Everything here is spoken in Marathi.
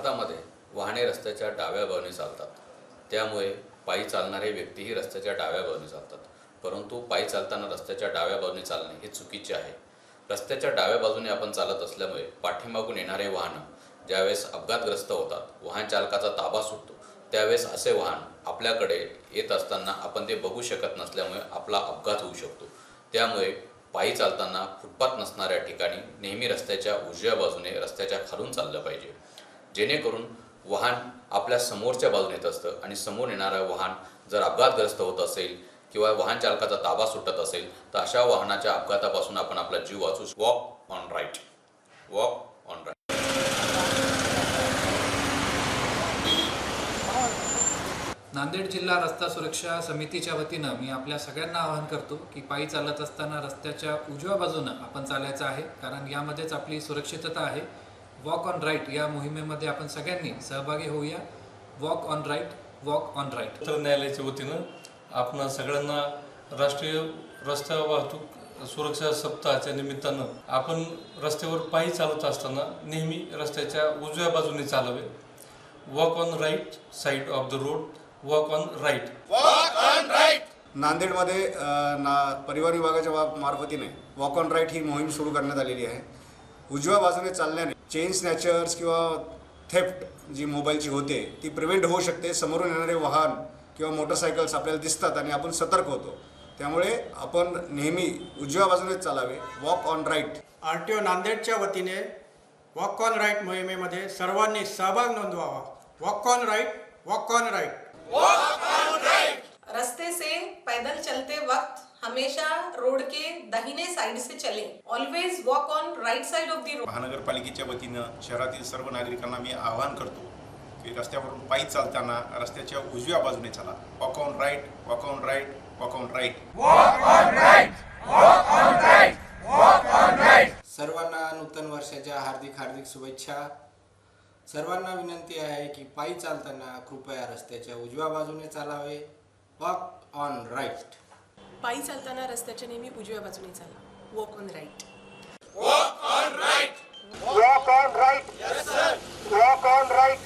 भारतामध्ये वाहने रस्त्याच्या डाव्या बाजूने चालतात, त्यामुळे पायी चालणारे व्यक्तीही रस्त्याच्या डाव्या बाजूने चालतात. परंतु पायी चालताना रस्त्याच्या डाव्या बाजूने चालणे हे चुकीचे आहे. रस्त्याच्या डाव्या बाजूने आपण चालत असल्यामुळे पाठीमागून येणारे वाहनं ज्यावेळेस अपघातग्रस्त होतात, वाहन चालकाचा ताबा सुटतो, त्यावेळेस असे वाहन आपल्याकडे येत असताना आपण ते बघू शकत नसल्यामुळे आपला अपघात होऊ शकतो. त्यामुळे पायी चालताना फुटपाथ नसणाऱ्या ठिकाणी नेहमी रस्त्याच्या उजव्या बाजूने रस्त्याच्या खालून चाललं पाहिजे, जेणेकरून वाहन आपल्या समोरच्या बाजूने येत असतं आणि समोर येणारं वाहन जर अपघातग्रस्त होत असेल किंवा वाहन चालकाचा ताबा सुटत असेल तर अशा वाहनाच्या अपघातापासून आपण आपला जीव वाचू. Walk on right, walk on right. Nanded जिल्हा रस्ता सुरक्षा समितीच्या वतीनं मी आपल्या सगळ्यांना आवाहन करतो की पायी चालत असताना रस्त्याच्या उजव्या बाजूनं आपण चालायचं आहे, कारण यामध्येच आपली सुरक्षितता आहे. वॉक ऑन राईट या मोहिमेमध्ये आपण सगळ्यांनी सहभागी होऊया. Walk on right, walk on right. तर न्यायालयाच्या वतीनं आपण सगळ्यांना राष्ट्रीय रस्ता वाहतूक सुरक्षा सप्ताहाच्या निमित्तानं आपण रस्त्यावर पायी चालत असताना नेहमी रस्त्याच्या उजव्या बाजूने चालावे. Walk on right side of the road, walk on right. Walk on right. नांदेडमध्ये परिवहन विभागाच्या मार्फतीने वॉक ऑन राईट ही मोहीम सुरू करण्यात आलेली आहे. उजव्या बाजूने चालल्याने चेन स्नॅचर्स किंवा थेफ्ट जी मोबाईलची होते ती प्रिव्हेंट होऊ शकते. समोरून येणारे वाहन किंवा मोटरसायकल्स आपल्याला दिसतात आणि आपण सतर्क होतो. त्यामुळे आपण नेहमी उजव्या बाजूनेच चालावे. Walk on right. RTO नांदेडच्या वतीने वॉक ऑन राईट मोहिमेमध्ये सर्वांनी सहभाग नोंदवावा. Walk on right, walk on right. Walk on right. रास्ते से पैदल चलते वक्त हमेशा रोड के दाहिने साइड से चलें. Always walk on right side of the road. महानगरपालिकेच्या वतीनं शहरातील सर्व नागरिकांना मी आवाहन करतो की रस्त्यावरून पायी चालताना रस्त्याच्या उजव्या बाजूने चला. Walk on right, walk on right, walk on right. Walk on right, walk on right, walk on right. सर्वांना नूतन वर्षाच्या हार्दिक हार्दिक शुभेच्छा. सर्वांना विनंती आहे की पायी चालताना कृपया रस्त्याच्या उजव्या बाजूने चालावे. Walk on right. पायी चालताना रस्त्याच्या नेहमी उजव्या बाजूने चाला. Walk on right. Walk on right. Walk on right. Yes sir. Walk on right.